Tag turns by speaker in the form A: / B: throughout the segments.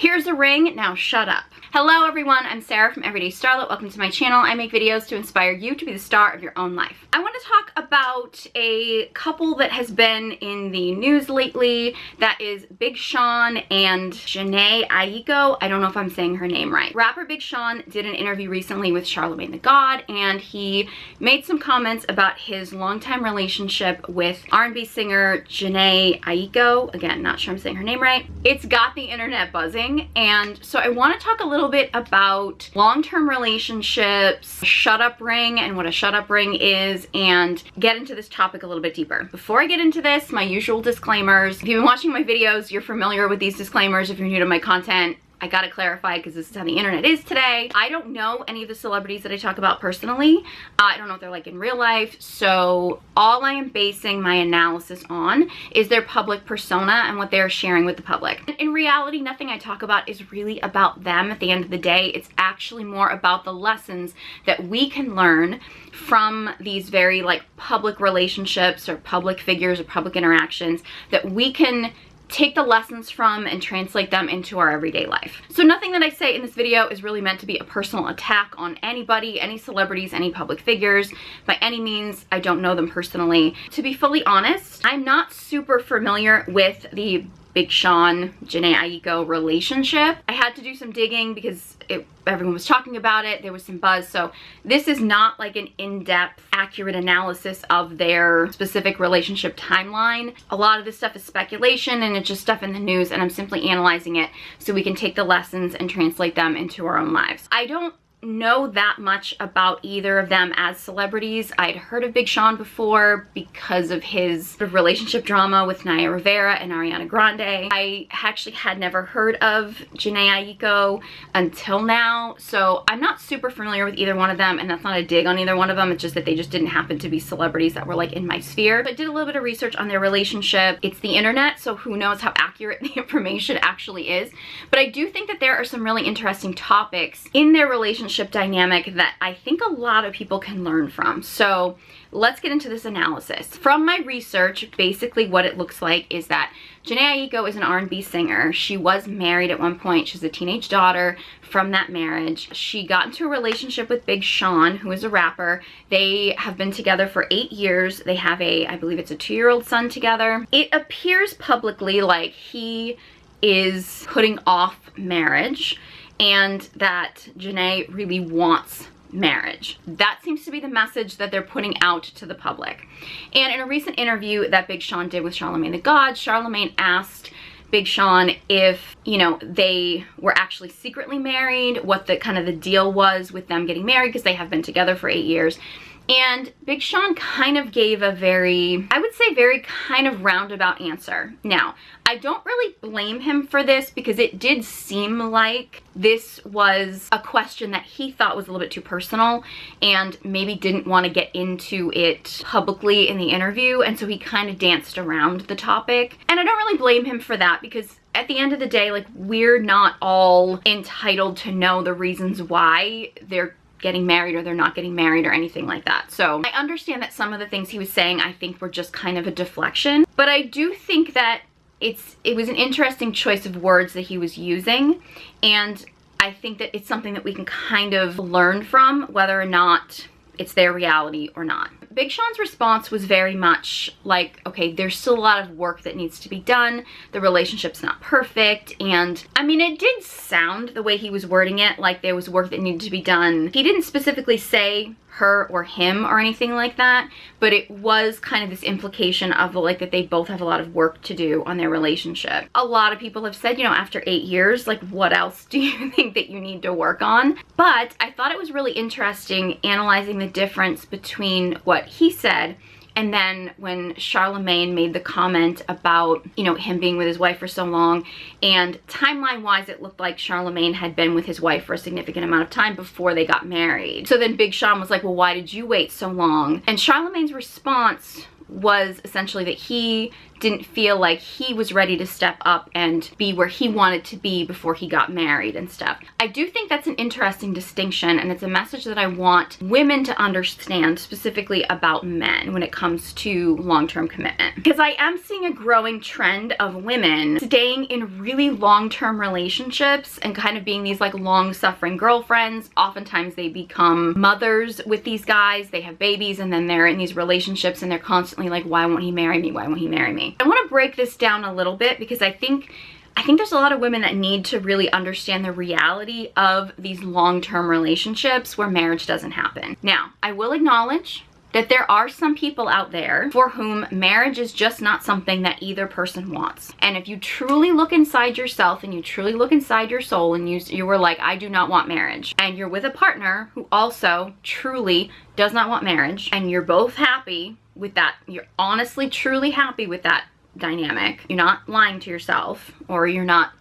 A: Here's a ring, now shut up. Hello everyone, I'm Sarah from Everyday Starlet. Welcome to my channel. I make videos to inspire you to be the star of your own life. I want to talk about a couple that has been in the news lately. That is Big Sean and Jhene Aiko. I don't know if I'm saying her name right. Rapper Big Sean did an interview recently with Charlemagne the God, and he made some comments about his longtime relationship with R&B singer Jhene Aiko. Again, not sure I'm saying her name right. It's got the internet buzzing, and so I want to talk a little bit about long-term relationships, shut up ring and what a shut up ring is, and get into this topic a little bit deeper. Before I get into this, my usual disclaimers. If you've been watching my videos, you're familiar with these disclaimers. If you're new to my content, I gotta clarify because this is how the internet is today. I don't know any of the celebrities that I talk about personally. I don't know what they're like in real life. So all I am basing my analysis on is their public persona and what they're sharing with the public. In reality, nothing I talk about is really about them at the end of the day. It's actually more about the lessons that we can learn from these very public relationships or public figures or public interactions that we can take the lessons from and translate them into our everyday life. So nothing that I say in this video is really meant to be a personal attack on anybody, any celebrities, any public figures. By any means, I don't know them personally. To be fully honest, I'm not super familiar with the Big Sean, Jhene Aiko relationship. I had to do some digging because everyone was talking about it. There was some buzz. So this is not like an in-depth, accurate analysis of their specific relationship timeline. A lot of this stuff is speculation and it's just stuff in the news, and I'm simply analyzing it so we can take the lessons and translate them into our own lives. I don't know that much about either of them as celebrities. I'd heard of Big Sean before because of his sort of relationship drama with Naya Rivera and Ariana Grande. I actually had never heard of Jhene Aiko until now, so I'm not super familiar with either one of them, and that's not a dig on either one of them. It's just that they just didn't happen to be celebrities that were like in my sphere. But I did a little bit of research on their relationship. It's the internet, so who knows how accurate the information actually is. But I do think that there are some really interesting topics in their relationship dynamic that I think a lot of people can learn from. So let's get into this analysis. From my research, basically what it looks like is that Jhene Aiko is an R&B singer. She was married at one point. She has a teenage daughter from that marriage. She got into a relationship with Big Sean, who is a rapper. They have been together for 8 years. They have I believe it's a 2-year-old son together. It appears publicly like he is putting off marriage and that Jhene really wants marriage. That seems to be the message that they're putting out to the public. And in a recent interview that Big Sean did with Charlemagne the God, Charlemagne asked Big Sean if, they were actually secretly married, what the kind of the deal was with them getting married, because they have been together for 8 years. And Big Sean kind of gave a very, I would say very kind of roundabout answer. Now, I don't really blame him for this because it did seem like this was a question that he thought was a little bit too personal and maybe didn't want to get into it publicly in the interview. And so he kind of danced around the topic. And I don't really blame him for that because at the end of the day, we're not all entitled to know the reasons why they're getting married or they're not getting married or anything like that. So I understand that some of the things he was saying I think were just kind of a deflection, but I do think that it was an interesting choice of words that he was using, and I think that it's something that we can kind of learn from, whether or not it's their reality or not. Big Sean's response was very much like, okay, there's still a lot of work that needs to be done. The relationship's not perfect. And I mean, it did sound the way he was wording it like there was work that needed to be done. He didn't specifically say her or him or anything like that, but it was kind of this implication of that they both have a lot of work to do on their relationship. A lot of people have said, after 8 years, what else do you think that you need to work on? But I thought it was really interesting analyzing the difference between what he said and then when Charlemagne made the comment about, him being with his wife for so long, and timeline-wise, it looked like Charlemagne had been with his wife for a significant amount of time before they got married. So then Big Sean was like, well, why did you wait so long? And Charlemagne's response was essentially that he didn't feel like he was ready to step up and be where he wanted to be before he got married and stuff. I do think that's an interesting distinction, and it's a message that I want women to understand, specifically about men when it comes to long-term commitment. Because I am seeing a growing trend of women staying in really long-term relationships and kind of being these like long-suffering girlfriends. Oftentimes they become mothers with these guys, they have babies, and then they're in these relationships and they're constantly like, why won't he marry me? Why won't he marry me? I want to break this down a little bit because I think there's a lot of women that need to really understand the reality of these long-term relationships where marriage doesn't happen. Now, I will acknowledge that there are some people out there for whom marriage is just not something that either person wants. And if you truly look inside yourself and you truly look inside your soul and you were like, I do not want marriage, and you're with a partner who also truly does not want marriage, and you're both happy with that, you're honestly truly happy with that dynamic, you're not lying to yourself, or you're not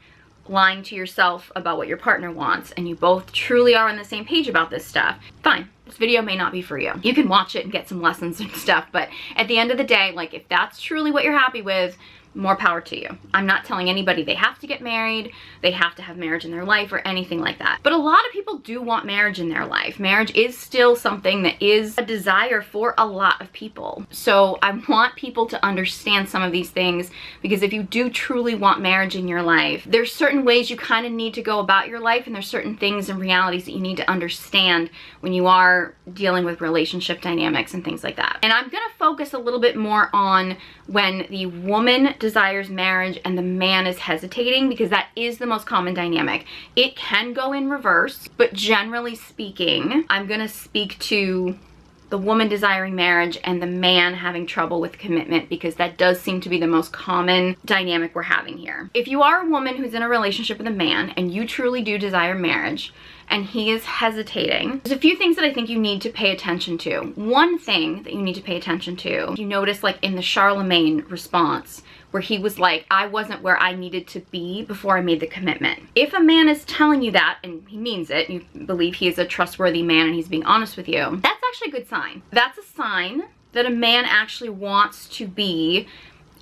A: lying to yourself about what your partner wants, and you both truly are on the same page about this stuff, fine. This video may not be for you. You can watch it and get some lessons and stuff, but at the end of the day, like, if that's truly what you're happy with, more power to you. I'm not telling anybody they have to get married, they have to have marriage in their life, or anything like that. But a lot of people do want marriage in their life. Marriage is still something that is a desire for a lot of people. So I want people to understand some of these things, because if you do truly want marriage in your life, there's certain ways you kind of need to go about your life, and there's certain things and realities that you need to understand when you are dealing with relationship dynamics and things like that. And I'm gonna focus a little bit more on when the woman desires marriage and the man is hesitating, because that is the most common dynamic. It can go in reverse, but generally speaking, I'm gonna speak to the woman desiring marriage and the man having trouble with commitment, because that does seem to be the most common dynamic we're having here. If you are a woman who's in a relationship with a man and you truly do desire marriage and he is hesitating, there's a few things that I think you need to pay attention to. One thing that you need to pay attention to, you notice like in the Charlemagne response, where he was like, I wasn't where I needed to be before I made the commitment. If a man is telling you that, and he means it, you believe he is a trustworthy man and he's being honest with you, that's actually a good sign. That's a sign that a man actually wants to be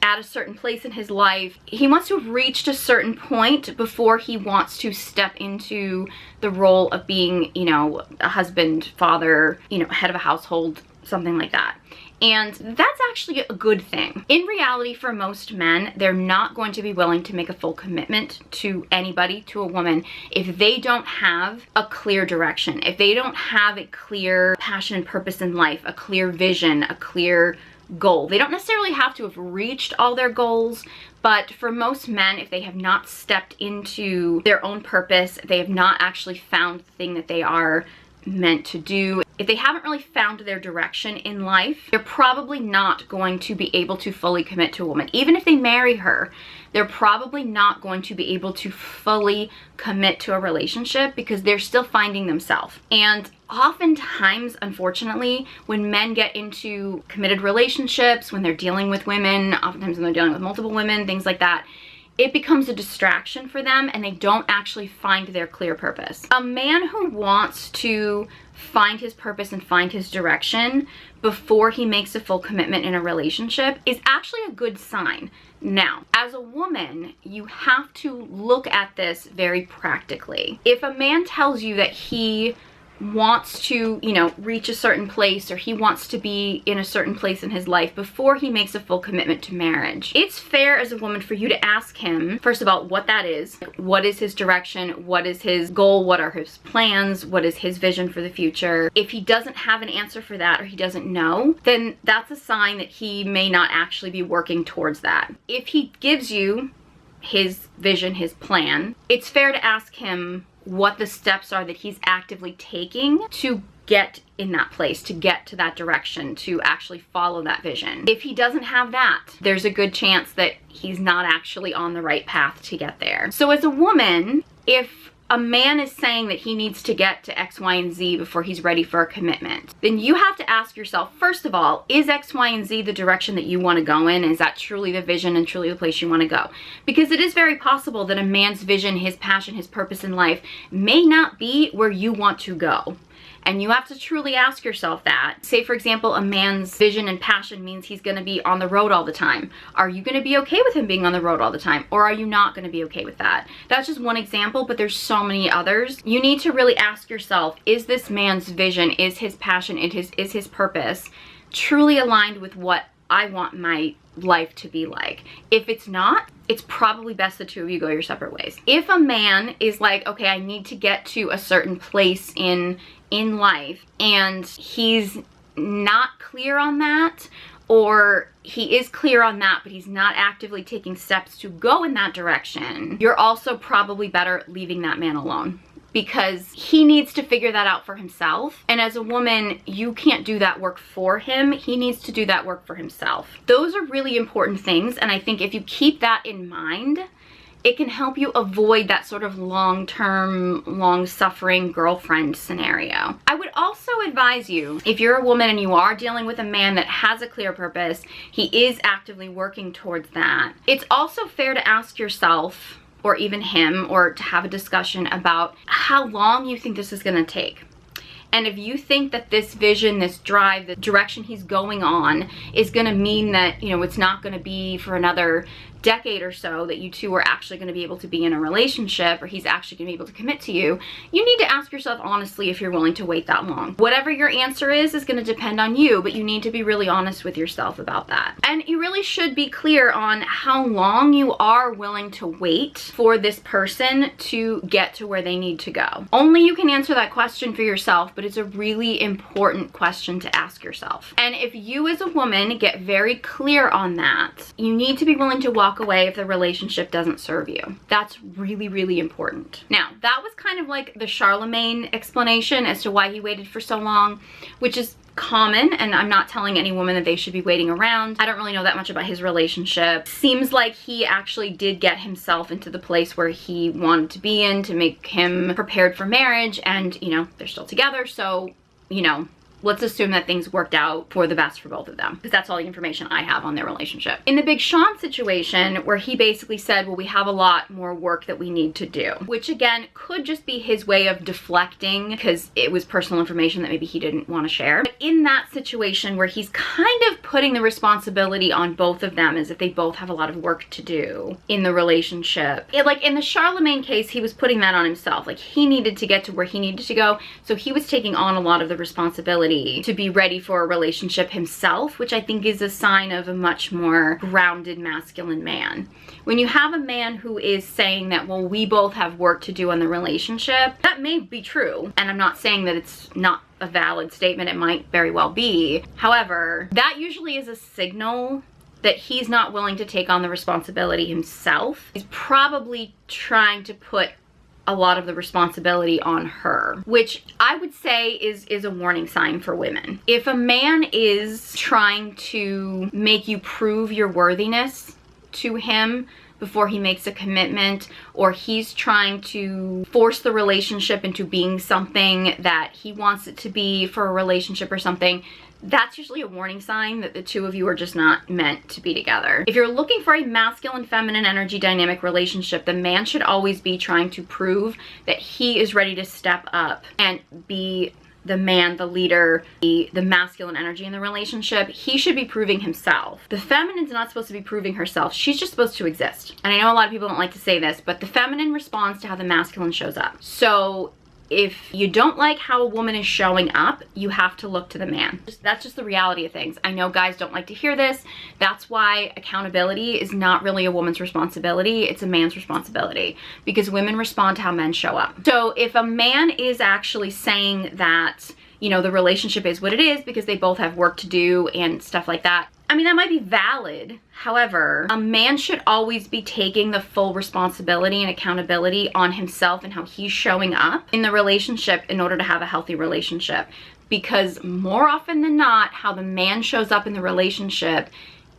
A: at a certain place in his life. He wants to have reached a certain point before he wants to step into the role of being, you know, a husband, father, you know, head of a household, something like that. And that's actually a good thing. In reality, for most men, they're not going to be willing to make a full commitment to anybody, to a woman, if they don't have a clear direction, if they don't have a clear passion and purpose in life, a clear vision, a clear goal. They don't necessarily have to have reached all their goals, but for most men, if they have not stepped into their own purpose, they have not actually found the thing that they are meant to do, if they haven't really found their direction in life, they're probably not going to be able to fully commit to a woman. Even if they marry her, they're probably not going to be able to fully commit to a relationship because they're still finding themselves. And oftentimes, unfortunately, when men get into committed relationships, when they're dealing with women, oftentimes when they're dealing with multiple women, things like that, it becomes a distraction for them and they don't actually find their clear purpose. A man who wants to find his purpose and find his direction before he makes a full commitment in a relationship is actually a good sign. Now, as a woman, you have to look at this very practically. If a man tells you that he wants to, you know, reach a certain place, or he wants to be in a certain place in his life before he makes a full commitment to marriage, it's fair as a woman for you to ask him, first of all, what that is. What is his direction? What is his goal? What are his plans? What is his vision for the future? If he doesn't have an answer for that, or he doesn't know, then that's a sign that he may not actually be working towards that. If he gives you his vision, his plan, it's fair to ask him what the steps are that he's actively taking to get in that place, to get to that direction, to actually follow that vision. If he doesn't have that, there's a good chance that he's not actually on the right path to get there. So as a woman, if a man is saying that he needs to get to X, Y, and Z before he's ready for a commitment, then you have to ask yourself, first of all, is X, Y, and Z the direction that you want to go in? Is that truly the vision and truly the place you want to go? Because it is very possible that a man's vision, his passion, his purpose in life may not be where you want to go. And you have to truly ask yourself that. Say, for example, a man's vision and passion means he's gonna be on the road all the time. Are you gonna be okay with him being on the road all the time? Or are you not gonna be okay with that? That's just one example, but there's so many others. You need to really ask yourself, is this man's vision, is his passion, is his purpose truly aligned with what I want my life to be like? If it's not, it's probably best the two of you go your separate ways. If a man is like, okay, I need to get to a certain place in life, and he's not clear on that, or he is clear on that, but he's not actively taking steps to go in that direction, you're also probably better leaving that man alone, because he needs to figure that out for himself. And as a woman, you can't do that work for him. He needs to do that work for himself. Those are really important things. And I think if you keep that in mind, it can help you avoid that sort of long-term, long-suffering girlfriend scenario. I would also advise you, if you're a woman and you are dealing with a man that has a clear purpose, he is actively working towards that, it's also fair to ask yourself, or even him, or to have a discussion about how long you think this is gonna take. And if you think that this vision, this drive, the direction he's going on is gonna mean that, you know, it's not gonna be for another decade or so that you two are actually going to be able to be in a relationship, or he's actually going to be able to commit to you, you need to ask yourself honestly if you're willing to wait that long. Whatever your answer is going to depend on you, but you need to be really honest with yourself about that. And you really should be clear on how long you are willing to wait for this person to get to where they need to go. Only you can answer that question for yourself, but it's a really important question to ask yourself. And if you as a woman get very clear on that, you need to be willing to walk away if the relationship doesn't serve you. That's really, really important. Now, that was kind of like the Charlemagne explanation as to why he waited for so long, which is common, and I'm not telling any woman that they should be waiting around. I don't really know that much about his relationship. Seems like he actually did get himself into the place where he wanted to be in to make him prepared for marriage, and, you know, they're still together, so, you know, let's assume that things worked out for the best for both of them, because that's all the information I have on their relationship. In the Big Sean situation, where he basically said, well, we have a lot more work that we need to do, which again could just be his way of deflecting because it was personal information that maybe he didn't want to share. But in that situation where he's kind of putting the responsibility on both of them as if they both have a lot of work to do in the relationship, like in the Charlemagne case, he was putting that on himself. Like, he needed to get to where he needed to go, so he was taking on a lot of the responsibility to be ready for a relationship himself, which I think is a sign of a much more grounded masculine man. When you have a man who is saying that, well, we both have work to do in the relationship, that may be true, and I'm not saying that it's not a valid statement. It might very well be. However, that usually is a signal that he's not willing to take on the responsibility himself. He's probably trying to put a lot of the responsibility on her, which I would say is a warning sign for women. If a man is trying to make you prove your worthiness to him before he makes a commitment, or he's trying to force the relationship into being something that he wants it to be for a relationship or something, that's usually a warning sign that the two of you are just not meant to be together. If you're looking for a masculine-feminine energy dynamic relationship, the man should always be trying to prove that he is ready to step up and be the man, the leader, the masculine energy in the relationship. He should be proving himself. The feminine's not supposed to be proving herself. She's just supposed to exist. And I know a lot of people don't like to say this, but the feminine responds to how the masculine shows up. So if you don't like how a woman is showing up, you have to look to the man. That's just the reality of things. I know guys don't like to hear this. That's why accountability is not really a woman's responsibility. It's a man's responsibility, because women respond to how men show up. So if a man is actually saying that, you know, the relationship is what it is because they both have work to do and stuff like that, I mean, that might be valid. However, a man should always be taking the full responsibility and accountability on himself and how he's showing up in the relationship in order to have a healthy relationship. Because more often than not, how the man shows up in the relationship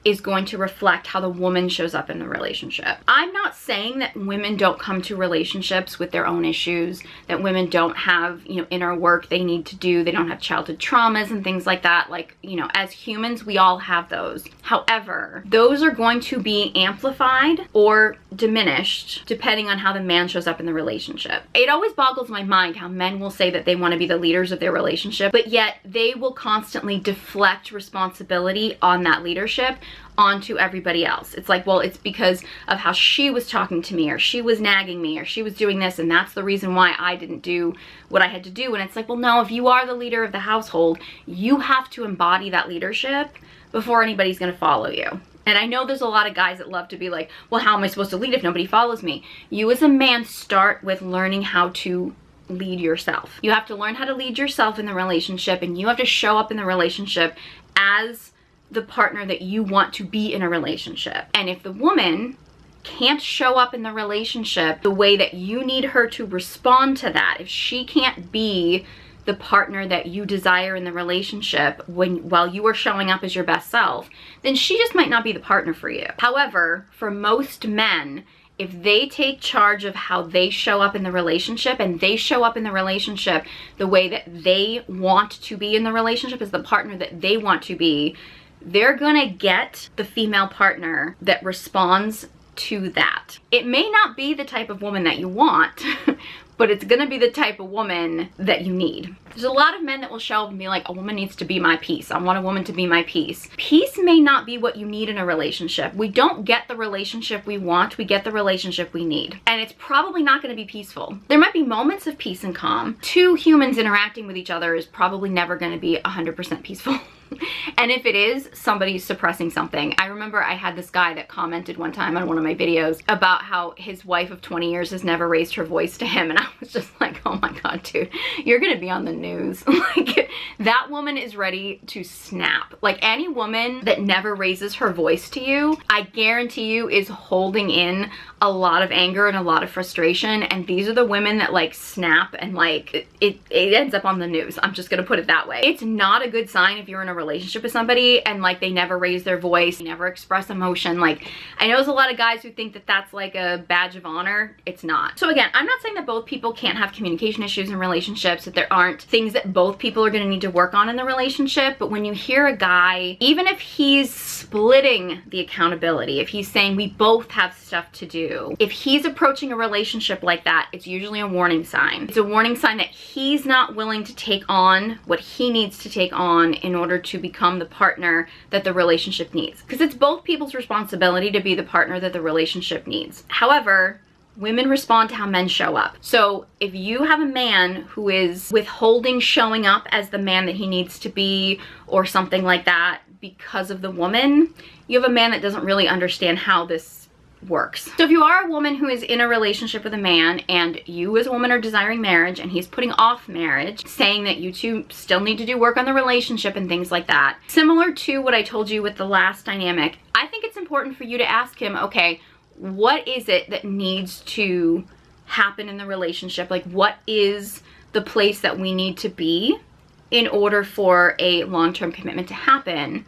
A: is going to reflect how the woman shows up in the relationship. I'm not saying that women don't come to relationships with their own issues, that women don't have, you know, inner work they need to do, they don't have childhood traumas and things like that. Like, you know, as humans, we all have those. However, those are going to be amplified or diminished depending on how the man shows up in the relationship. It always boggles my mind how men will say that they want to be the leaders of their relationship, but yet they will constantly deflect responsibility on that leadership onto everybody else. It's like, well, it's because of how she was talking to me, or she was nagging me, or she was doing this, and that's the reason why I didn't do what I had to do. And it's like, well, no, if you are the leader of the household, you have to embody that leadership before anybody's going to follow you. And I know there's a lot of guys that love to be like, well, how am I supposed to lead if nobody follows me? You as a man start with learning how to lead yourself. You have to learn how to lead yourself in the relationship, and you have to show up in the relationship as the partner that you want to be in a relationship. And if the woman can't show up in the relationship the way that you need her to respond to that, if she can't be the partner that you desire in the relationship while you are showing up as your best self, then she just might not be the partner for you. However, for most men, if they take charge of how they show up in the relationship, and they show up in the relationship the way that they want to be in the relationship, as the partner that they want to be, they're gonna get the female partner that responds to that. It may not be the type of woman that you want, but it's gonna be the type of woman that you need. There's a lot of men that will show up and be like, a woman needs to be my peace. I want a woman to be my peace. Peace may not be what you need in a relationship. We don't get the relationship we want, we get the relationship we need. And it's probably not gonna be peaceful. There might be moments of peace and calm. Two humans interacting with each other is probably never gonna be 100% peaceful. And if it is, somebody's suppressing something. I remember I had this guy that commented one time on one of my videos about how his wife of 20 years has never raised her voice to him, and I was just like, oh my god, dude, you're gonna be on the news. Like, that woman is ready to snap. Like, any woman that never raises her voice to you, I guarantee you is holding in a lot of anger and a lot of frustration, and these are the women that like snap and like it ends up on the news. I'm just gonna put it that way. It's not a good sign if you're in a relationship with somebody and like they never raise their voice, never express emotion. Like, I know there's a lot of guys who think that that's like a badge of honor. It's not. So again, I'm not saying that both people can't have communication issues in relationships, that there aren't things that both people are going to need to work on in the relationship, but when you hear a guy, even if he's splitting the accountability, if he's saying we both have stuff to do, if he's approaching a relationship like that, it's usually a warning sign. It's a warning sign that he's not willing to take on what he needs to take on in order to become the partner that the relationship needs. Because it's both people's responsibility to be the partner that the relationship needs. However, women respond to how men show up. So if you have a man who is withholding showing up as the man that he needs to be, or something like that, because of the woman, you have a man that doesn't really understand how this works. So if you are a woman who is in a relationship with a man, and you as a woman are desiring marriage, and he's putting off marriage, saying that you two still need to do work on the relationship and things like that, similar to what I told you with the last dynamic, I think it's important for you to ask him, okay, what is it that needs to happen in the relationship? Like, what is the place that we need to be in order for a long-term commitment to happen?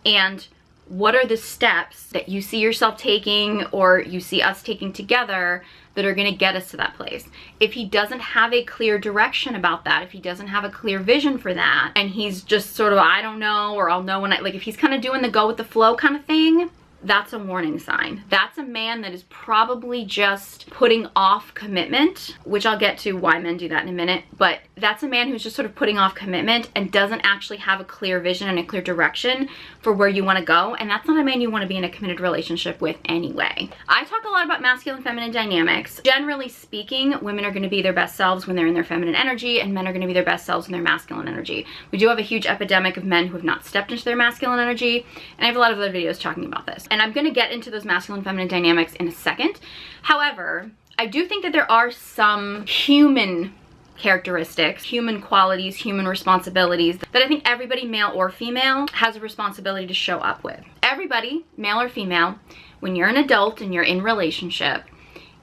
A: And what are the steps that you see yourself taking, or you see us taking together, that are going to get us to that place? If he doesn't have a clear direction about that, if he doesn't have a clear vision for that, and he's just sort of, I don't know, or I'll know when I, like, if he's kind of doing the go with the flow kind of thing, that's a warning sign. That's a man that is probably just putting off commitment, which I'll get to why men do that in a minute, but that's a man who's just sort of putting off commitment and doesn't actually have a clear vision and a clear direction for where you want to go, and that's not a man you want to be in a committed relationship with anyway. I talk a lot about masculine feminine dynamics. Generally speaking, women are going to be their best selves when they're in their feminine energy, and men are going to be their best selves in their masculine energy. We do have a huge epidemic of men who have not stepped into their masculine energy, and I have a lot of other videos talking about this. And I'm going to get into those masculine feminine dynamics in a second. However, I do think that there are some human characteristics, human qualities, human responsibilities that I think everybody, male or female, has a responsibility to show up with. Everybody, male or female, when you're an adult and you're in relationship,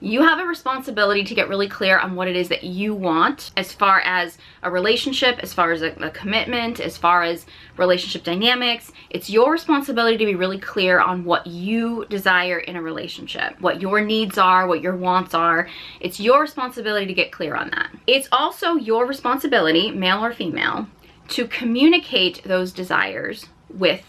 A: You have a responsibility to get really clear on what it is that you want as far as a relationship, as far as a commitment, as far as relationship dynamics. It's your responsibility to be really clear on what you desire in a relationship, what your needs are, what your wants are. It's your responsibility to get clear on that. It's also your responsibility, male or female, to communicate those desires with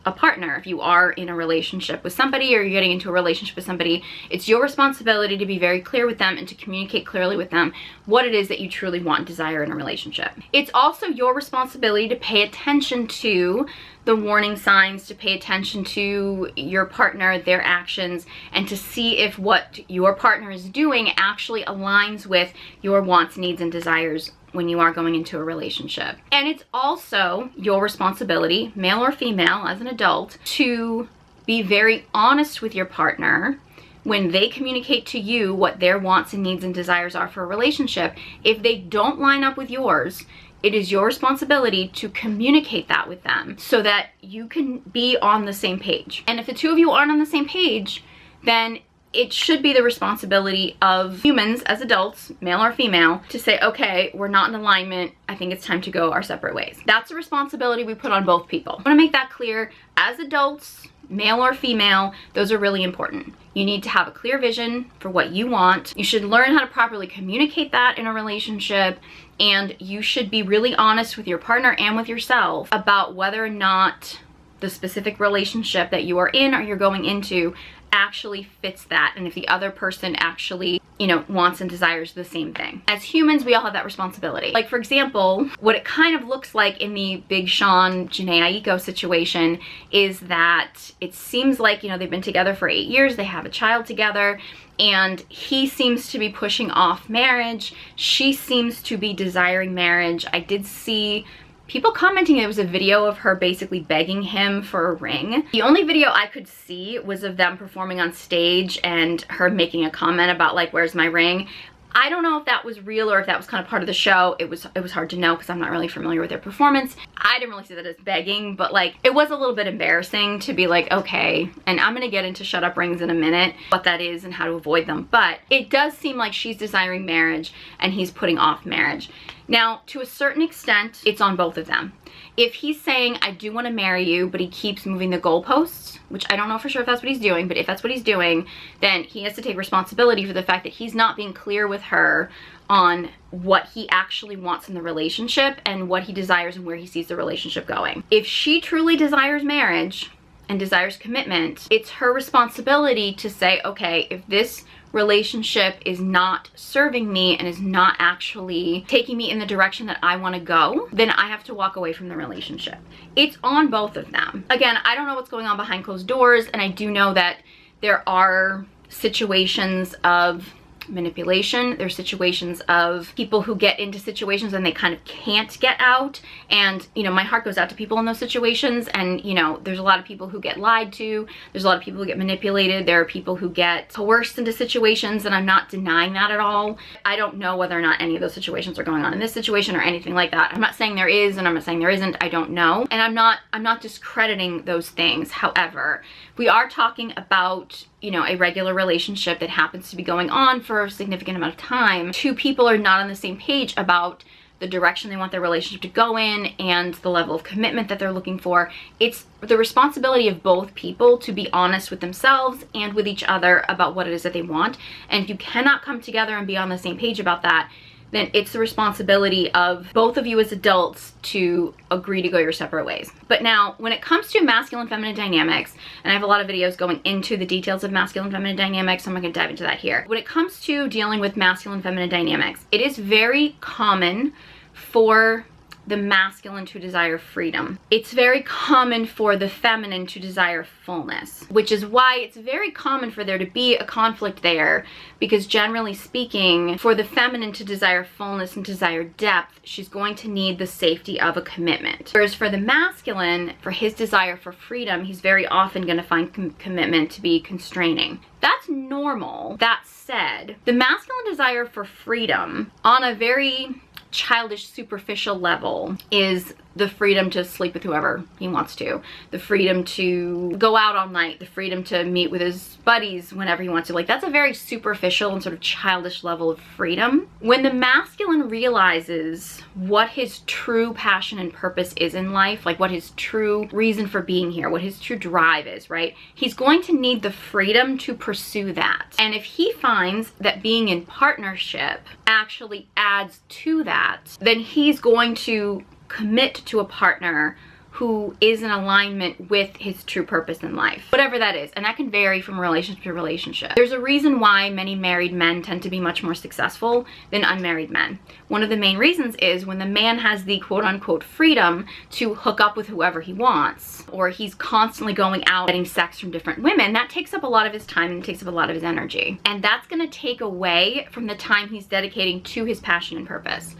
A: a partner. If you are in a relationship with somebody or you're getting into a relationship with somebody, it's your responsibility to be very clear with them and to communicate clearly with them what it is that you truly want and desire in a relationship. It's also your responsibility to pay attention to the warning signs, to pay attention to your partner, their actions, and to see if what your partner is doing actually aligns with your wants, needs, and desires when you are going into a relationship. And it's also your responsibility, male or female, as an adult, to be very honest with your partner when they communicate to you what their wants and needs and desires are for a relationship. If they don't line up with yours, it is your responsibility to communicate that with them so that you can be on the same page. And if the two of you aren't on the same page, then it should be the responsibility of humans as adults, male or female, to say, okay, we're not in alignment. I think it's time to go our separate ways. That's a responsibility we put on both people. I want to make that clear. As adults, male or female, those are really important. You need to have a clear vision for what you want. You should learn how to properly communicate that in a relationship, and you should be really honest with your partner and with yourself about whether or not the specific relationship that you are in or you're going into actually fits that, and if the other person actually, you know, wants and desires the same thing. As humans, we all have that responsibility. Like, for example, what it kind of looks like in the Big Sean, Jhene Aiko situation is that it seems like, you know, they've been together for 8 years, they have a child together, and he seems to be pushing off marriage. She seems to be desiring marriage. I did see people commenting there was a video of her basically begging him for a ring. The only video I could see was of them performing on stage and her making a comment about like, where's my ring? I don't know if that was real or if that was kind of part of the show. It was hard to know because I'm not really familiar with their performance. I didn't really see that as begging, but like it was a little bit embarrassing to be like, okay, and I'm gonna get into shut up rings in a minute, what that is and how to avoid them. But it does seem like she's desiring marriage and he's putting off marriage. Now, to a certain extent, it's on both of them. If he's saying, I do want to marry you, but he keeps moving the goalposts, which I don't know for sure if that's what he's doing, but if that's what he's doing, then he has to take responsibility for the fact that he's not being clear with her on what he actually wants in the relationship and what he desires and where he sees the relationship going. If she truly desires marriage and desires commitment, it's her responsibility to say, okay, if this relationship is not serving me and is not actually taking me in the direction that I want to go, then I have to walk away from the relationship. It's on both of them. Again, I don't know what's going on behind closed doors, and I do know that there are situations of manipulation. There's situations of people who get into situations and they kind of can't get out, and you know, my heart goes out to people in those situations. And you know, there's a lot of people who get lied to, there's a lot of people who get manipulated, there are people who get coerced into situations, and I'm not denying that at all. I don't know whether or not any of those situations are going on in this situation or anything like that. I'm not saying there is and I'm not saying there isn't. I don't know, and I'm not discrediting those things. However, we are talking about, you know, a regular relationship that happens to be going on for a significant amount of time. Two people are not on the same page about the direction they want their relationship to go in and the level of commitment that they're looking for. It's the responsibility of both people to be honest with themselves and with each other about what it is that they want. And if you cannot come together and be on the same page about that, then it's the responsibility of both of you as adults to agree to go your separate ways. But now, when it comes to masculine-feminine dynamics, and I have a lot of videos going into the details of masculine-feminine dynamics, so I'm not gonna dive into that here. When it comes to dealing with masculine-feminine dynamics, it is very common for the masculine to desire freedom. It's very common for the feminine to desire fullness, which is why it's very common for there to be a conflict there, because generally speaking, for the feminine to desire fullness and desire depth, she's going to need the safety of a commitment. Whereas for the masculine, for his desire for freedom, he's very often going to find commitment to be constraining. That's normal. That said, the masculine desire for freedom on a very childish, superficial level is the freedom to sleep with whoever he wants to, the freedom to go out all night, the freedom to meet with his buddies whenever he wants to. Like, that's a very superficial and sort of childish level of freedom. When the masculine realizes what his true passion and purpose is in life, like what his true reason for being here, what his true drive is, right? He's going to need the freedom to pursue that. And if he finds that being in partnership actually adds to that, then he's going to commit to a partner who is in alignment with his true purpose in life, whatever that is. And that can vary from relationship to relationship. There's a reason why many married men tend to be much more successful than unmarried men. One of the main reasons is when the man has the quote unquote freedom to hook up with whoever he wants, or he's constantly going out getting sex from different women, that takes up a lot of his time and takes up a lot of his energy. And that's gonna take away from the time he's dedicating to his passion and purpose.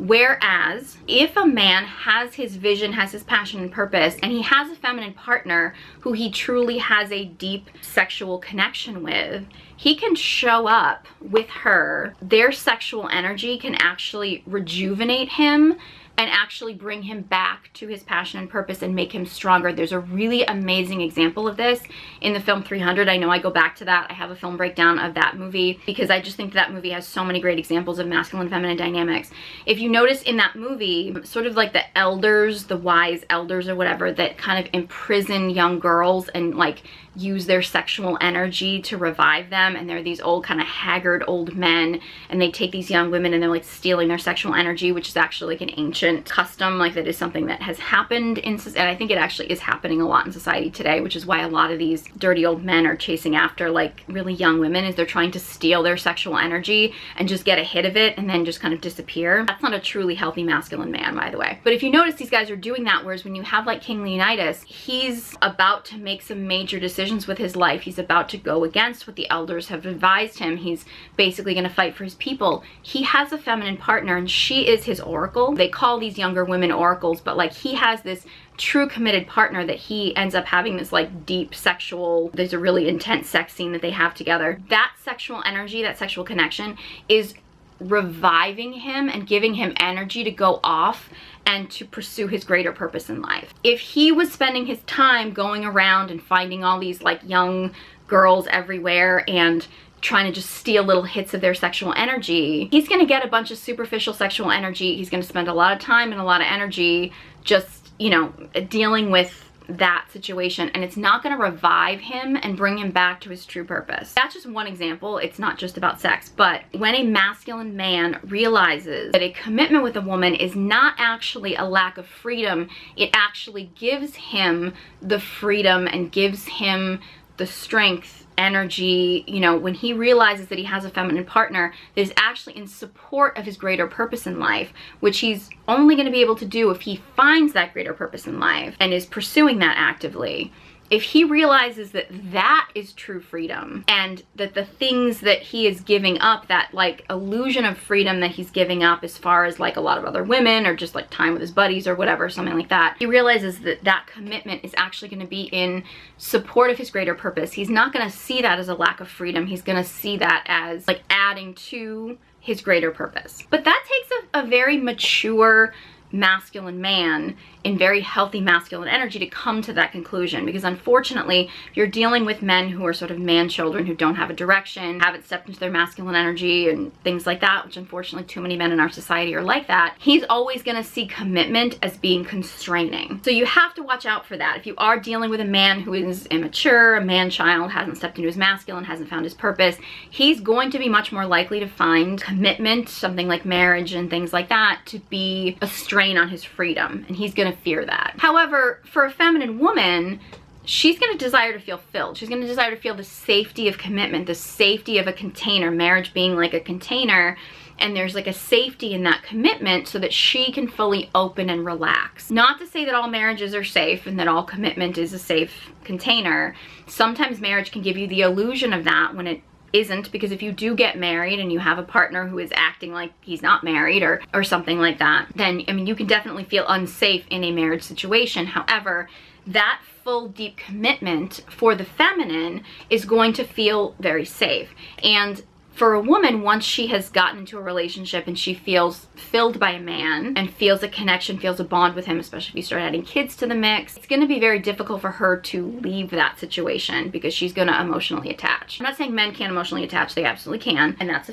A: Whereas if a man has his vision, has his passion and purpose, and he has a feminine partner who he truly has a deep sexual connection with, he can show up with her. Their sexual energy can actually rejuvenate him and actually bring him back to his passion and purpose and make him stronger. There's a really amazing example of this in the film 300. I know I go back to that. I have a film breakdown of that movie because I just think that movie has so many great examples of masculine and feminine dynamics. If you notice in that movie, sort of like the elders, the wise elders or whatever, that kind of imprison young girls and like use their sexual energy to revive them, and they're these old kind of haggard old men, and they take these young women and they're like stealing their sexual energy, which is actually like an ancient custom, like that is something that has happened in society, and I think it actually is happening a lot in society today, which is why a lot of these dirty old men are chasing after like really young women, is they're trying to steal their sexual energy and just get a hit of it and then just kind of disappear. That's not a truly healthy masculine man, by the way. But if you notice, these guys are doing that, whereas when you have like King Leonidas, he's about to make some major decisions with his life. He's about to go against what the elders have advised him. He's basically going to fight for his people. He has a feminine partner and she is his oracle. They call these younger women oracles, but like he has this true committed partner that he ends up having this like deep sexual, there's a really intense sex scene that they have together. That sexual energy, that sexual connection is reviving him and giving him energy to go off and to pursue his greater purpose in life. If he was spending his time going around and finding all these like young girls everywhere and trying to just steal little hits of their sexual energy, he's gonna get a bunch of superficial sexual energy. He's gonna spend a lot of time and a lot of energy just, you know, dealing with that situation, and it's not going to revive him and bring him back to his true purpose. That's just one example. It's not just about sex, but when a masculine man realizes that a commitment with a woman is not actually a lack of freedom, it actually gives him the freedom and gives him the strength, energy, you know, when he realizes that he has a feminine partner that is actually in support of his greater purpose in life, which he's only going to be able to do if he finds that greater purpose in life and is pursuing that actively. If he realizes that that is true freedom, and that the things that he is giving up, that like illusion of freedom that he's giving up as far as like a lot of other women or just like time with his buddies or whatever, something like that, he realizes that that commitment is actually going to be in support of his greater purpose. He's not going to see that as a lack of freedom. He's going to see that as like adding to his greater purpose. But that takes a very mature masculine man in very healthy masculine energy to come to that conclusion, because unfortunately if you're dealing with men who are sort of man children who don't have a direction, haven't stepped into their masculine energy and things like that, which unfortunately too many men in our society are like that, he's always going to see commitment as being constraining. So you have to watch out for that. If you are dealing with a man who is immature, a man child, hasn't stepped into his masculine, hasn't found his purpose, he's going to be much more likely to find commitment, something like marriage and things like that, to be a strain on his freedom, and he's going to fear that. However, for a feminine woman, she's going to desire to feel filled. She's going to desire to feel the safety of commitment, the safety of a container, marriage being like a container, and there's like a safety in that commitment so that she can fully open and relax. Not to say that all marriages are safe and that all commitment is a safe container. Sometimes marriage can give you the illusion of that when it isn't, because if you do get married and you have a partner who is acting like he's not married or something like that, then I mean you can definitely feel unsafe in a marriage situation. However, that full deep commitment for the feminine is going to feel very safe. And For a woman, once she has gotten into a relationship and she feels filled by a man and feels a connection, feels a bond with him, especially if you start adding kids to the mix, it's going to be very difficult for her to leave that situation because she's going to emotionally attach. I'm not saying men can't emotionally attach, they absolutely can, and that's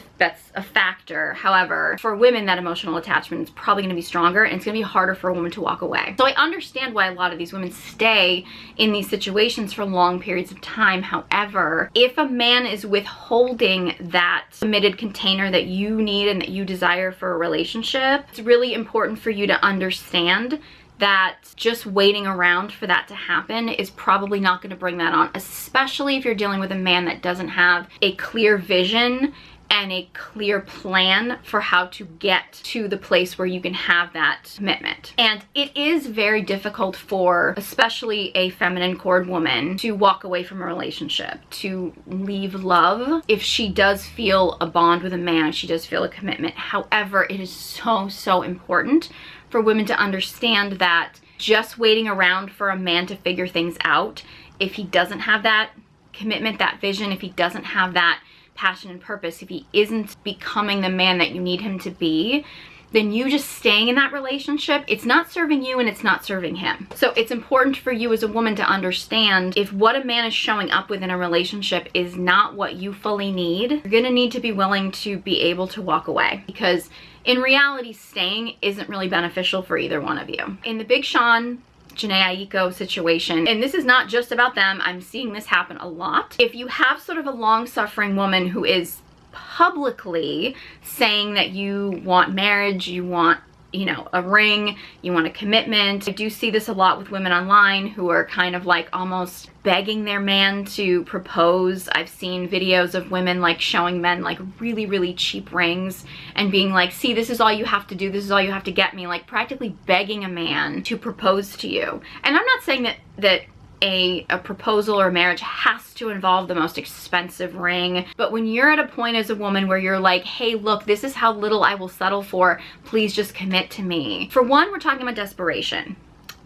A: a factor. However, for women, that emotional attachment is probably going to be stronger, and it's going to be harder for a woman to walk away. So I understand why a lot of these women stay in these situations for long periods of time. However, if a man is withholding that committed container that you need and that you desire for a relationship, it's really important for you to understand that just waiting around for that to happen is probably not going to bring that on, especially if you're dealing with a man that doesn't have a clear vision and a clear plan for how to get to the place where you can have that commitment. And it is very difficult for especially a feminine cord woman to walk away from a relationship, to leave love if she does feel a bond with a man, if she does feel a commitment. However, it is so important for women to understand that just waiting around for a man to figure things out, if he doesn't have that commitment, that vision, if he doesn't have that passion and purpose, if he isn't becoming the man that you need him to be, then you just staying in that relationship, it's not serving you and it's not serving him. So it's important for you as a woman to understand if what a man is showing up with in a relationship is not what you fully need, you're gonna need to be willing to be able to walk away, because in reality, staying isn't really beneficial for either one of you. In the Big Sean, Jhene Aiko situation, and this is not just about them, I'm seeing this happen a lot. If you have sort of a long-suffering woman who is publicly saying that you want marriage, you want, you know, a ring, you want a commitment. I do see this a lot with women online who are kind of like almost begging their man to propose. I've seen videos of women like showing men like really cheap rings and being like, see, this is all you have to do, this is all you have to get me, like practically begging a man to propose to you. And I'm not saying that a proposal or a marriage has to involve the most expensive ring, but when you're at a point as a woman where you're like, hey, look, this is how little I will settle for, please just commit to me. For one, we're talking about desperation.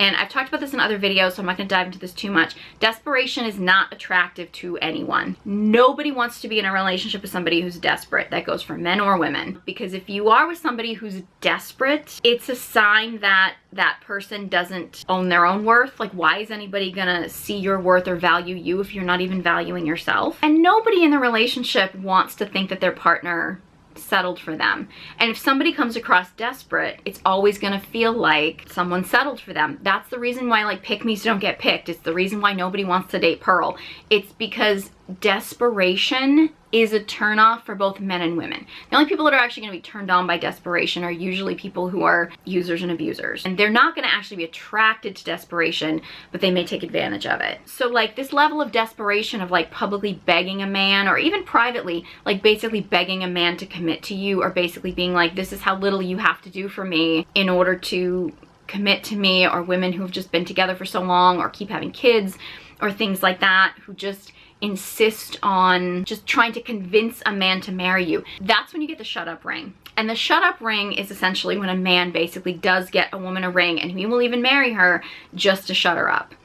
A: And I've talked about this in other videos, so I'm not going to dive into this too much. Desperation is not attractive to anyone. Nobody wants to be in a relationship with somebody who's desperate. That goes for men or women. Because if you are with somebody who's desperate, it's a sign that that person doesn't own their own worth. Like, why is anybody gonna see your worth or value you if you're not even valuing yourself? And nobody in the relationship wants to think that their partner settled for them. And if somebody comes across desperate, it's always gonna feel like someone settled for them. That's the reason why like pick-me's don't get picked. It's the reason why nobody wants to date Pearl. It's because desperation is a turnoff for both men and women. The only people that are actually going to be turned on by desperation are usually people who are users and abusers. And they're not going to actually be attracted to desperation, but they may take advantage of it. So like this level of desperation of like publicly begging a man, or even privately, like basically begging a man to commit to you, or basically being like, this is how little you have to do for me in order to commit to me, or women who've just been together for so long or keep having kids or things like that, who just insist on just trying to convince a man to marry you. That's when you get the shut up ring. And the shut up ring is essentially when a man basically does get a woman a ring, and he will even marry her just to shut her up.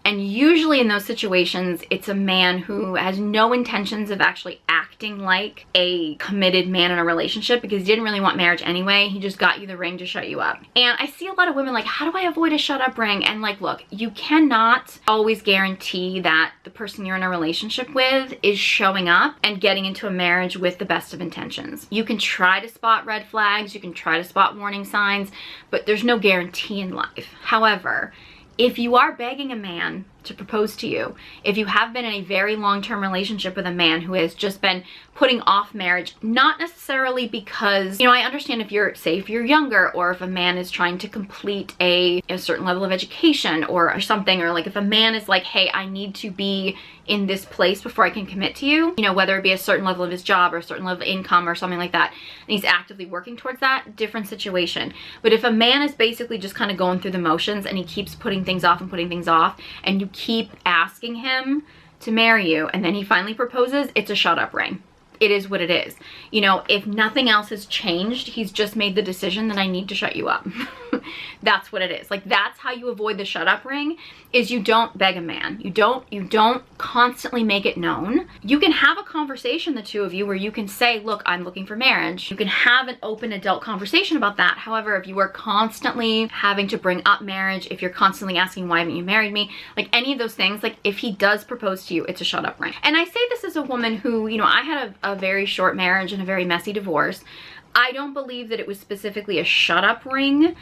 A: And usually in those situations, it's a man who has no intentions of actually acting like a committed man in a relationship, because he didn't really want marriage anyway. He just got you the ring to shut you up. And I see a lot of women like, how do I avoid a shut up ring? And like, look, you cannot always guarantee that the person you're in a relationship with is showing up and getting into a marriage with the best of intentions. You can try to spot red flags, you can try to spot warning signs, but there's no guarantee in life. However, if you are begging a man to propose to you, if you have been in a very long-term relationship with a man who has just been putting off marriage, not necessarily because, you know, I understand if you're, say if you're younger, or if a man is trying to complete a certain level of education or something, or like if a man is like, hey, I need to be in this place before I can commit to you, you know, whether it be a certain level of his job or a certain level of income or something like that, and he's actively working towards that, different situation. But if a man is basically just kind of going through the motions and he keeps putting things off and putting things off, and you keep asking him to marry you, and then he finally proposes, it's a shut up ring. It is what it is. You know, if nothing else has changed, he's just made the decision that I need to shut you up. That's what it is. Like, that's how you avoid the shut up ring, is you don't beg a man. You don't constantly make it known. You can have a conversation, the two of you, where you can say, look, I'm looking for marriage. You can have an open adult conversation about that. However, if you are constantly having to bring up marriage, if you're constantly asking, why haven't you married me? Like, any of those things, like, if he does propose to you, it's a shut up ring. And I say this as a woman who, you know, I had a very short marriage and a very messy divorce. I don't believe that it was specifically a shut up ring.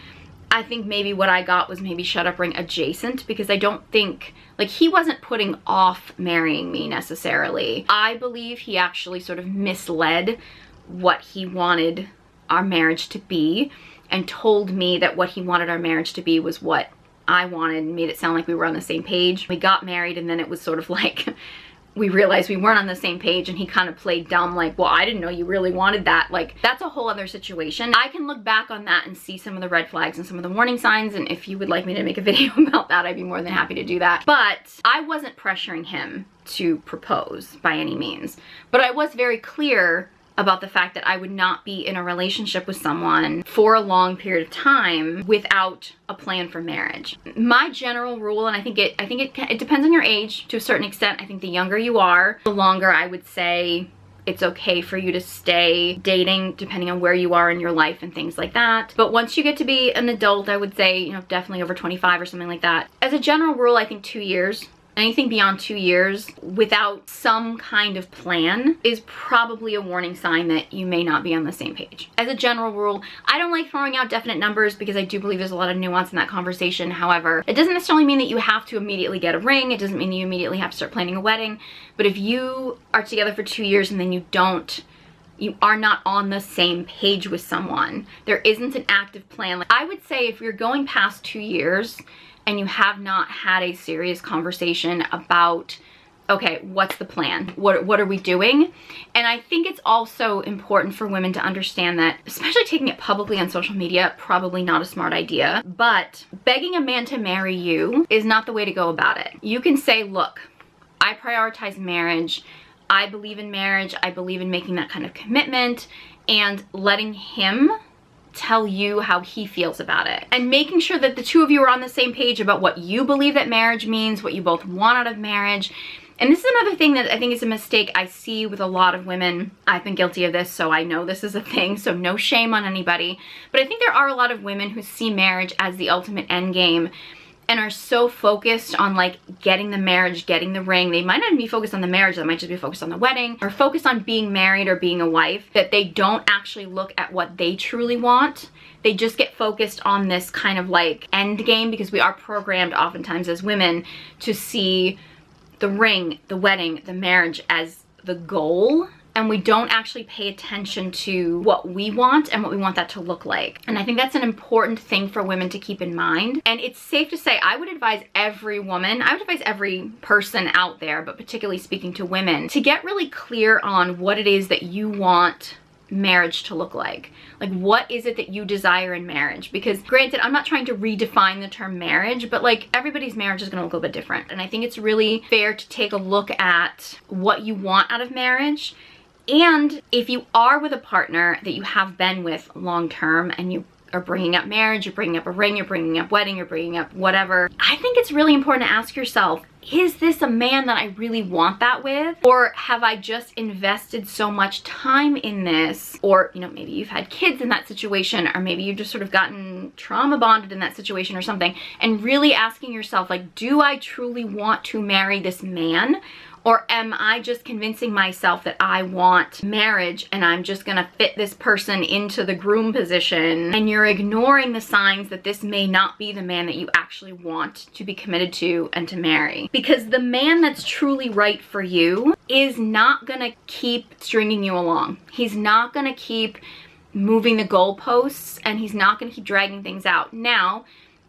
A: I think maybe what I got was maybe shut up ring adjacent, because I don't think, like, he wasn't putting off marrying me necessarily. I believe he actually sort of misled what he wanted our marriage to be, and told me that what he wanted our marriage to be was what I wanted, and made it sound like we were on the same page. We got married, and then it was sort of like, we realized we weren't on the same page, and he kind of played dumb, like, well, I didn't know you really wanted that. Like, that's a whole other situation. I can look back on that and see some of the red flags and some of the warning signs, and if you would like me to make a video about that, I'd be more than happy to do that. But I wasn't pressuring him to propose by any means, but I was very clear about the fact that I would not be in a relationship with someone for a long period of time without a plan for marriage. My general rule, and I think it depends on your age to a certain extent. I think the younger you are, the longer I would say it's okay for you to stay dating, depending on where you are in your life and things like that. But once you get to be an adult, I would say, you know, definitely over 25 or something like that. As a general rule, I think 2 years. Anything beyond 2 years without some kind of plan is probably a warning sign that you may not be on the same page. As a general rule, I don't like throwing out definite numbers, because I do believe there's a lot of nuance in that conversation. However, it doesn't necessarily mean that you have to immediately get a ring. It doesn't mean you immediately have to start planning a wedding. But if you are together for 2 years and then you are not on the same page with someone, there isn't an active plan. Like, I would say if you're going past 2 years and you have not had a serious conversation about, okay, what's the plan? What are we doing? And I think it's also important for women to understand that, especially taking it publicly on social media, probably not a smart idea, but begging a man to marry you is not the way to go about it. You can say, look, I prioritize marriage. I believe in marriage. I believe in making that kind of commitment, and letting him tell you how he feels about it, and making sure that the two of you are on the same page about what you believe that marriage means, what you both want out of marriage. And this is another thing that I think is a mistake I see with a lot of women. I've been guilty of this, so I know this is a thing, so no shame on anybody. But I think there are a lot of women who see marriage as the ultimate end game, and are so focused on, like, getting the marriage, getting the ring. They might not even be focused on the marriage, they might just be focused on the wedding, or focused on being married or being a wife, that they don't actually look at what they truly want. They just get focused on this kind of like end game, because we are programmed oftentimes as women to see the ring, the wedding, the marriage as the goal. And we don't actually pay attention to what we want and what we want that to look like. And I think that's an important thing for women to keep in mind. And it's safe to say, I would advise every woman, I would advise every person out there, but particularly speaking to women, to get really clear on what it is that you want marriage to look like. Like, what is it that you desire in marriage? Because granted, I'm not trying to redefine the term marriage, but like, everybody's marriage is gonna look a little bit different. And I think it's really fair to take a look at what you want out of marriage. And if you are with a partner that you have been with long term, and you are bringing up marriage, you're bringing up a ring, you're bringing up wedding, you're bringing up whatever, I think it's really important to ask yourself, is this a man that I really want that with? Or have I just invested so much time in this? Or, you know, maybe you've had kids in that situation, or maybe you've just sort of gotten trauma bonded in that situation or something, and really asking yourself, like, do I truly want to marry this man? Or am I just convincing myself that I want marriage, and I'm just gonna fit this person into the groom position, and you're ignoring the signs that this may not be the man that you actually want to be committed to and to marry? Because the man that's truly right for you is not gonna keep stringing you along. He's not gonna keep moving the goalposts, and he's not gonna keep dragging things out. Now,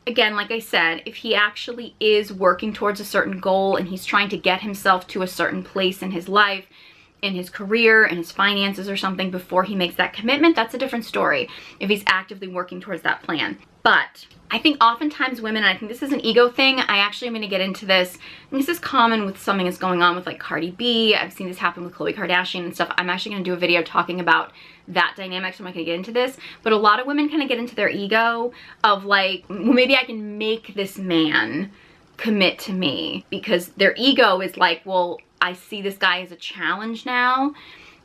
A: again, like I said, if he actually is working towards a certain goal and he's trying to get himself to a certain place in his life, in his career and his finances or something before he makes that commitment, that's a different story if he's actively working towards that plan. But I think oftentimes women, and I think this is an ego thing, I actually am going to get into this, and this is common with something that's going on with like Cardi B. I've seen this happen with Khloe Kardashian and stuff. I'm actually going to do a video talking about that dynamic, so I'm not going to get into this. But a lot of women kind of get into their ego of like, well, maybe I can make this man commit to me, because their ego is like, well, I see this guy as a challenge now,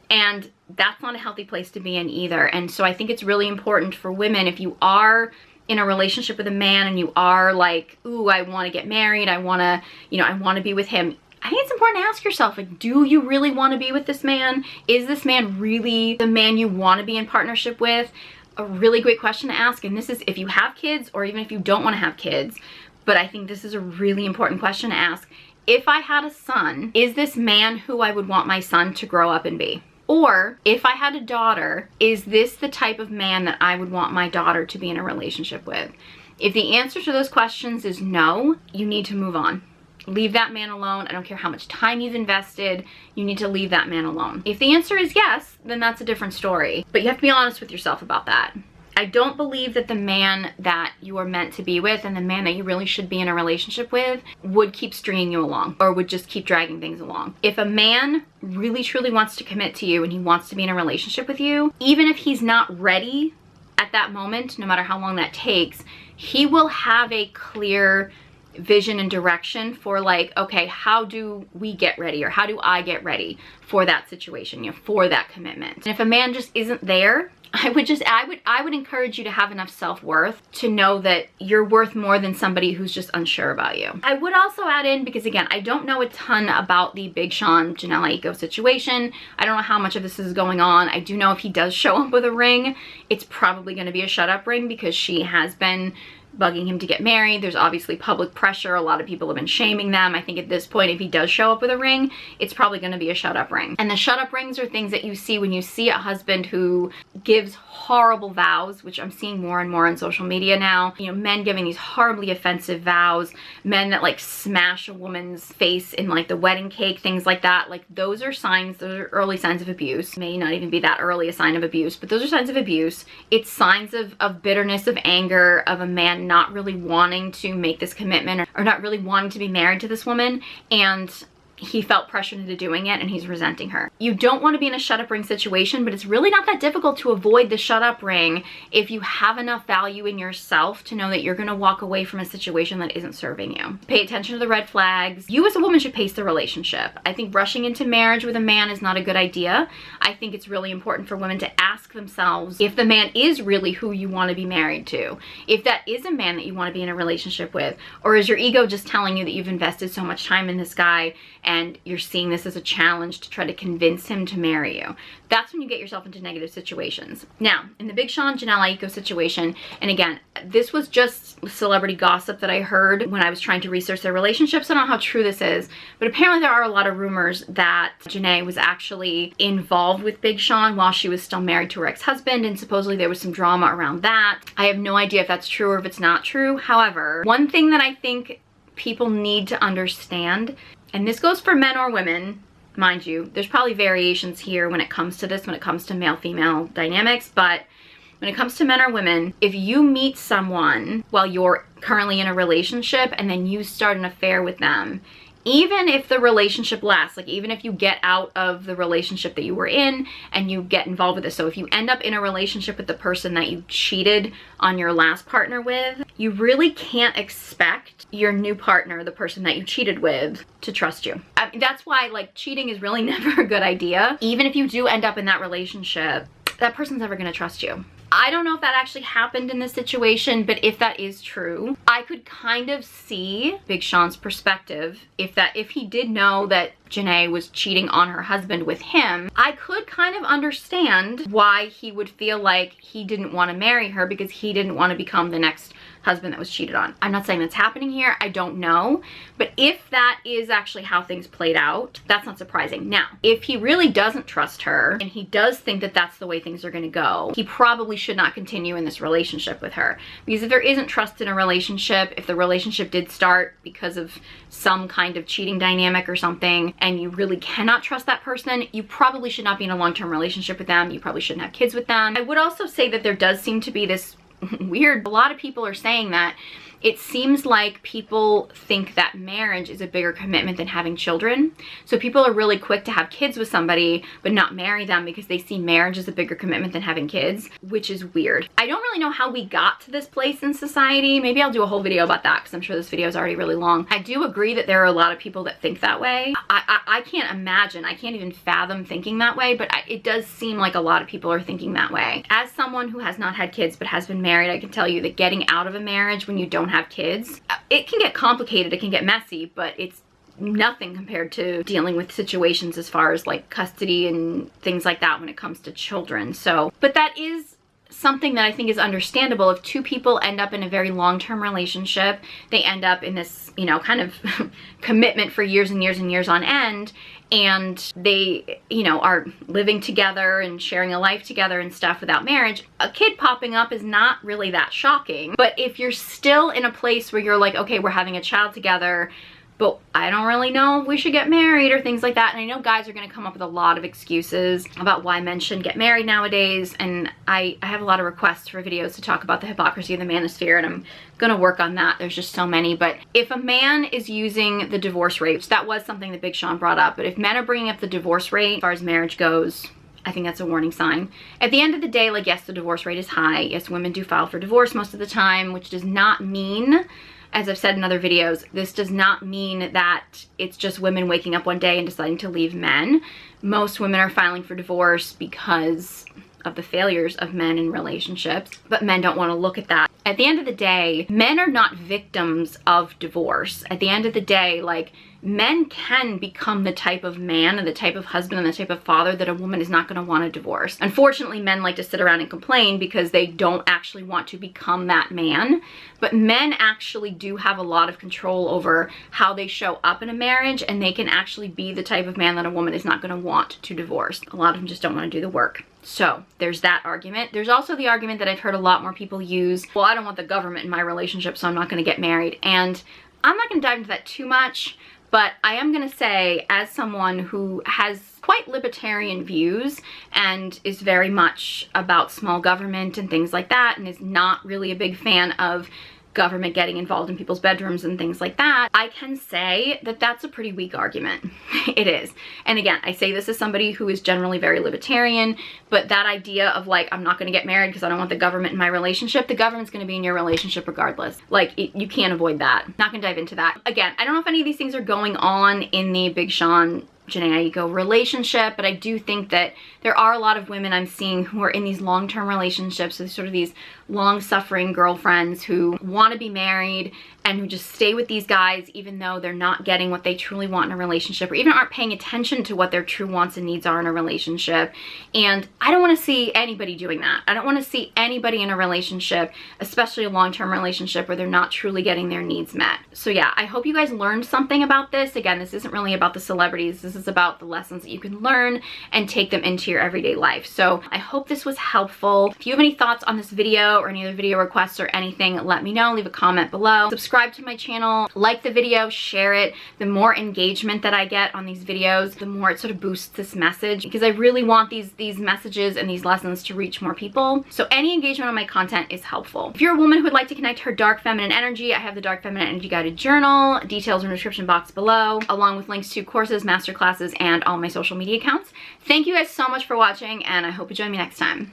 A: and that's not a healthy place to be in either. And so I think it's really important for women, if you are in a relationship with a man and you are like, ooh, I want to get married, I want to, you know, I want to be with him, I think it's important to ask yourself, like, do you really want to be with this man? Is this man really the man you want to be in partnership with? A really great question to ask. And this is if you have kids or even if you don't want to have kids, but I think this is a really important question to ask. If I had a son, is this man who I would want my son to grow up and be? Or if I had a daughter, is this the type of man that I would want my daughter to be in a relationship with? If the answer to those questions is no, you need to move on. Leave that man alone. I don't care how much time you've invested, you need to leave that man alone. If the answer is yes, then that's a different story. But you have to be honest with yourself about that. I don't believe that the man that you are meant to be with and the man that you really should be in a relationship with would keep stringing you along or would just keep dragging things along. If a man really truly wants to commit to you and he wants to be in a relationship with you, even if he's not ready at that moment, no matter how long that takes, he will have a clear vision and direction for like, okay, how do we get ready, or how do I get ready for that situation, you know, for that commitment. And if a man just isn't there, I would encourage you to have enough self-worth to know that you're worth more than somebody who's just unsure about you. I would also add in, because again, I don't know a ton about the Big Sean Jhene Aiko situation. I don't know how much of this is going on. I do know if he does show up with a ring, it's probably going to be a shut up ring, because she has been bugging him to get married. There's obviously public pressure. A lot of people have been shaming them. I think at this point, if he does show up with a ring, it's probably going to be a shut up ring. And the shut up rings are things that you see when you see a husband who gives horrible vows, which I'm seeing more and more on social media now. You know, men giving these horribly offensive vows, men that like smash a woman's face in like the wedding cake, things like that. Like those are signs, those are early signs of abuse. May not even be that early a sign of abuse, but those are signs of abuse. It's signs of bitterness, of anger, of a man not really wanting to make this commitment or not really wanting to be married to this woman, and he felt pressured into doing it and he's resenting her. You don't want to be in a shut up ring situation, but it's really not that difficult to avoid the shut up ring if you have enough value in yourself to know that you're going to walk away from a situation that isn't serving you. Pay attention to the red flags. You as a woman should pace the relationship. I think rushing into marriage with a man is not a good idea. I think it's really important for women to ask themselves if the man is really who you want to be married to, if that is a man that you want to be in a relationship with, or is your ego just telling you that you've invested so much time in this guy and you're seeing this as a challenge to try to convince him to marry you. That's when you get yourself into negative situations. Now, in the Big Sean Jhene Aiko situation, and again, this was just celebrity gossip that I heard when I was trying to research their relationships. I don't know how true this is, but apparently there are a lot of rumors that Jhene was actually involved with Big Sean while she was still married to her ex-husband, and supposedly there was some drama around that. I have no idea if that's true or if it's not true. However, one thing that I think people need to understand, and this goes for men or women, mind you, there's probably variations here when it comes to this, when it comes to male-female dynamics, but when it comes to men or women, if you meet someone while you're currently in a relationship and then you start an affair with them, even if the relationship lasts, like even if you get out of the relationship that you were in and you get involved with this, so if you end up in a relationship with the person that you cheated on your last partner with, you really can't expect your new partner, the person that you cheated with, to trust you. I mean, that's why like cheating is really never a good idea. Even if you do end up in that relationship, that person's never gonna trust you. I don't know if that actually happened in this situation, but if that is true, I could kind of see Big Sean's perspective. If he did know that Jhene was cheating on her husband with him, I could kind of understand why he would feel like he didn't want to marry her, because he didn't want to become the next husband that was cheated on. I'm not saying that's happening here, I don't know, but if that is actually how things played out, that's not surprising. Now, if he really doesn't trust her and he does think that that's the way things are going to go, he probably should not continue in this relationship with her. Because if there isn't trust in a relationship, if the relationship did start because of some kind of cheating dynamic or something, and you really cannot trust that person, you probably should not be in a long-term relationship with them. You probably shouldn't have kids with them. I would also say that there does seem to be this weird, a lot of people are saying that it seems like people think that marriage is a bigger commitment than having children. So people are really quick to have kids with somebody but not marry them because they see marriage as a bigger commitment than having kids, which is weird. I don't really know how we got to this place in society. Maybe I'll do a whole video about that because I'm sure this video is already really long. I do agree that there are a lot of people that think that way. I can't imagine, I can't even fathom thinking that way, but it does seem like a lot of people are thinking that way. As someone who has not had kids but has been married, I can tell you that getting out of a marriage when you don't have kids, it can get complicated, it can get messy, but it's nothing compared to dealing with situations as far as like custody and things like that when it comes to children. So, but that is something that I think is understandable. If two people end up in a very long-term relationship, they end up in this, you know, kind of commitment for years and years and years on end, and they, you know, are living together and sharing a life together and stuff without marriage, a kid popping up is not really that shocking. But if you're still in a place where you're like, okay, we're having a child together, but I don't really know if we should get married or things like that. And I know guys are going to come up with a lot of excuses about why men shouldn't get married nowadays. And I have a lot of requests for videos to talk about the hypocrisy of the manosphere, and I'm going to work on that. There's just so many. But if a man is using the divorce rate, that was something that Big Sean brought up, but if men are bringing up the divorce rate as far as marriage goes, I think that's a warning sign. At the end of the day, like, yes, the divorce rate is high. Yes, women do file for divorce most of the time, which does not mean, as I've said in other videos, this does not mean that it's just women waking up one day and deciding to leave men. Most women are filing for divorce because of the failures of men in relationships, but men don't want to look at that. At the end of the day, men are not victims of divorce. At the end of the day, like, men can become the type of man and the type of husband and the type of father that a woman is not going to want to divorce. Unfortunately, men like to sit around and complain because they don't actually want to become that man. But men actually do have a lot of control over how they show up in a marriage, and they can actually be the type of man that a woman is not going to want to divorce. A lot of them just don't want to do the work. So there's that argument. There's also the argument that I've heard a lot more people use, well, I don't want the government in my relationship, so I'm not going to get married. And I'm not going to dive into that too much, but I am going to say, as someone who has quite libertarian views and is very much about small government and things like that, and is not really a big fan of government getting involved in people's bedrooms and things like that, I can say that that's a pretty weak argument. It is. And again, I say this as somebody who is generally very libertarian, but that idea of like, I'm not going to get married because I don't want the government in my relationship, the government's going to be in your relationship regardless. Like, you can't avoid that. Not going to dive into that. Again, I don't know if any of these things are going on in the Big Sean Jhene Aiko relationship, but I do think that there are a lot of women I'm seeing who are in these long-term relationships with sort of these long-suffering girlfriends who want to be married and who just stay with these guys even though they're not getting what they truly want in a relationship, or even aren't paying attention to what their true wants and needs are in a relationship. And I don't want to see anybody doing that. I don't want to see anybody in a relationship, especially a long-term relationship, where they're not truly getting their needs met. So yeah, I hope you guys learned something about this. Again, this isn't really about the celebrities. This is about the lessons that you can learn and take them into your everyday life. So I hope this was helpful. If you have any thoughts on this video or any other video requests or anything, let me know. Leave a comment below. Subscribe to my channel, like the video, share it. The more engagement that I get on these videos, the more it sort of boosts this message, because I really want these messages and these lessons to reach more people. So any engagement on my content is helpful. If you're a woman who would like to connect her dark feminine energy, I have the Dark Feminine Energy Guided Journal. Details in the description box below, along with links to courses, masterclasses, and all my social media accounts. Thank you guys so much for watching, and I hope you join me next time.